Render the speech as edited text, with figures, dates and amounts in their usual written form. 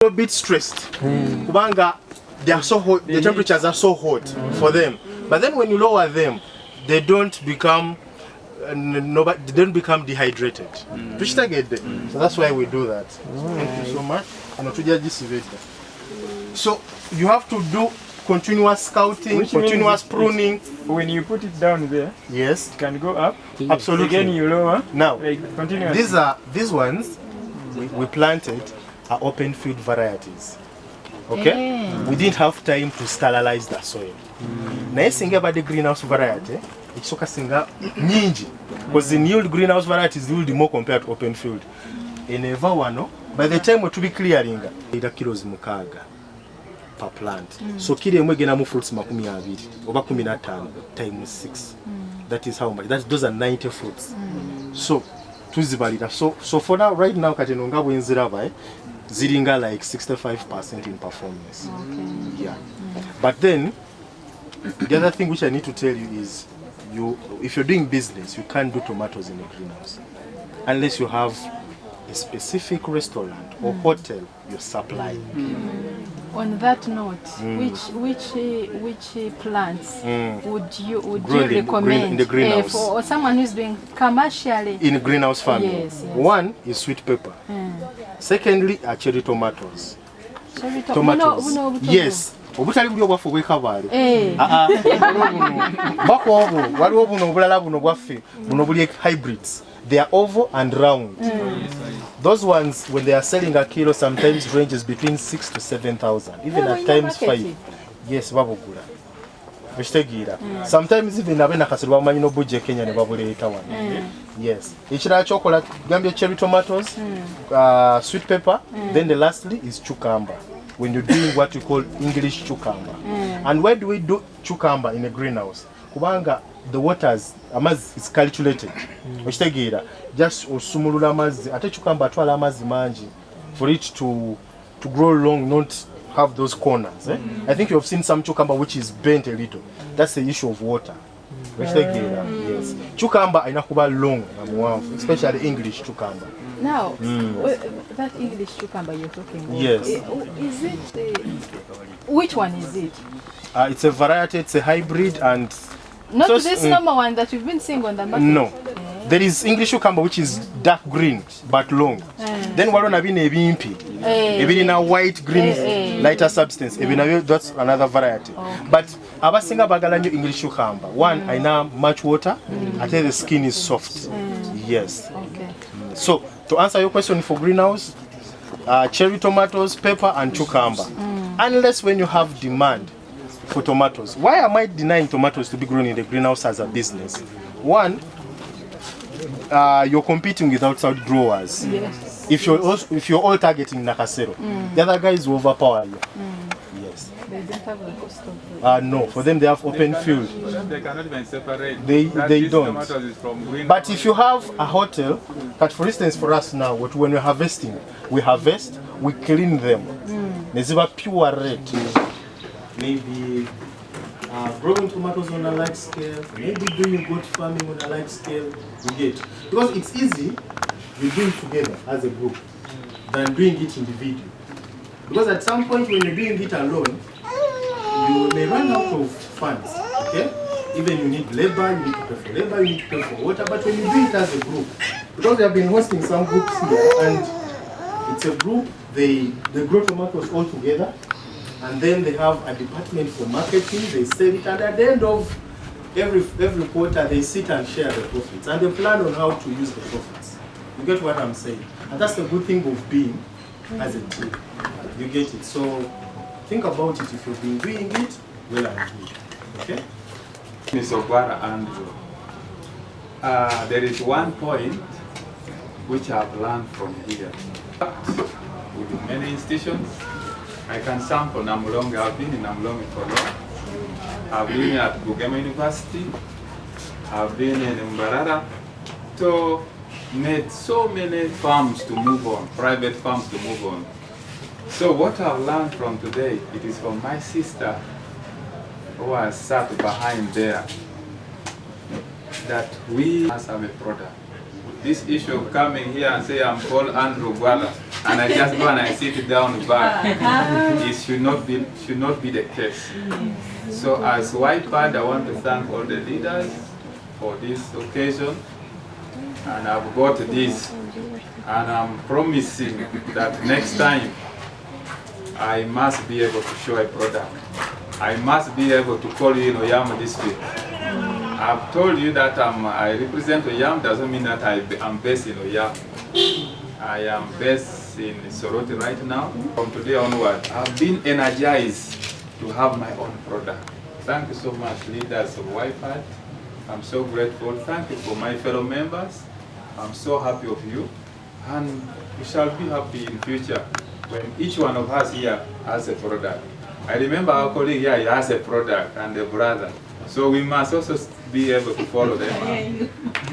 A bit stressed. Kubanga, they are so hot, the temperatures are so hot for them. But then when you lower them, they don't become they don't become dehydrated. So that's why we do that. Thank you so much. So you have to do continuous scouting, continuous pruning. When you put it down there, yes, it can go up. Absolutely. Again you lower. Now, like these ones we planted are open field varieties. Okay? We didn't have time to sterilize the soil. Naye singa about greenhouse variety, it's singa nyingi. Because in yield greenhouse varieties yield more compared to open field. In Evawano, by the time we to be clearing, ida kilos mukaga per plant. So kile mwe gena mu fruits 20 oba 15 times 6. That is how much. Those are 90 fruits. So tuzibalira. So for now, right now, katenonga bwenziraba ziringa like 65% in performance. Okay. Yeah. But then the other thing which I need to tell you is if you're doing business, you can't do tomatoes in a greenhouse unless you have a specific restaurant or hotel you're supplying. On that note, which plants would you recommend in the greenhouse for someone who's doing commercially in greenhouse farming? Yes. One is sweet pepper. Secondly are cherry tomatoes. Tomatoes. Yes. Obutali buli obwafu bwekabale. Bako waliwo buno obulala buno bwaffe buno buli hybrids. They are oval and round. Those ones, when they are selling a kilo, sometimes ranges between 6,000 to 7,000, even at times 5. Yes, babugula. Sometimes even abena kasiri bamanyi no budget Kenya ne babuleta wana. Yes. Ekira chocolate, gambia cherry tomatoes, sweet pepper, then the lastly is cucumber. When you're doing what we call English cucumber. And why do we do cucumber in a greenhouse? Kubanga the waters amazzi is calculated. Just osumulula amazzi ate cucumber atwala amazzi mangi for it to grow long, not have those corners. I think you have seen some cucumber which is bent a little. That's the issue of water. Yes. Cucumber inakuba long, especially English cucumber. Now, that English cucumber you're talking about, yes. Is it, which one is it? It's a variety, it's a hybrid, and not this normal one that you've been seeing on the market? No. There is English cucumber which is dark green but long. Then what on a ebimpi. Ebina white green lighter substance. That's another variety. But abasinga bagala nyo English cucumber. One, I know much water. I tell the skin is soft. Yes. Okay. So to answer your question for greenhouse, cherry tomatoes, pepper, and cucumber. Unless when you have demand for tomatoes. Why am I denying tomatoes to be grown in the greenhouse as a business? One, you're competing with outside growers. Yes. If you're all targeting Nakasero, the other guys will overpower you. Yes. They don't have the cost of no, for them they have open field. They cannot even separate. They don't. Tomatoes is from but if you have a hotel, but for instance for us now, when we're harvesting, we harvest, we clean them. Neziba pure red. Maybe growing tomatoes on a large scale, maybe doing goat farming on a large scale, you get. Because it's easy, you do it together as a group, than doing it individually. Because at some point when you're doing it alone, you may run out of funds, okay? Even you need labor, you need to pay for labor, you need to pay for water, but when you do it as a group, because we have been hosting some groups here, and it's a group, they grow tomatoes all together, and then they have a department for marketing, they sell it, and at the end of every quarter, they sit and share the profits, and they plan on how to use the profits. You get what I'm saying? And that's the good thing of being as a team. You get it? So think about it if you've been doing it, well and good. Okay? Ms. Ogwara Andrew, there is one point which I've learned from here. With many institutions, I can sample Namulonge. I've been in Namulonge for long. I've been at Bugema University. I've been in Mbarara. So made so many farms to move on, private farms to move on. So what I've learned from today, it is from my sister who has sat behind there, that we must have a product. this issue of coming here and say I'm called Andrew Gwala and I just go and I sit down back, it should not be the case. So as YPARD, I want to thank all the leaders for this occasion, and I've got this, and I'm promising that next time I must be able to show a product. I must be able to call you in Oyam district. I've told you that I represent Oyam, doesn't mean that I'm based in Oyam. I am based in Soroti right now. From today onward, I've been energized to have my own product. Thank you so much, leaders of YPARD. I'm so grateful. Thank you for my fellow members. I'm so happy of you. And we shall be happy in future when each one of us here has a product. I remember our colleague here, he has a product and a brother. So we must also be able to follow them.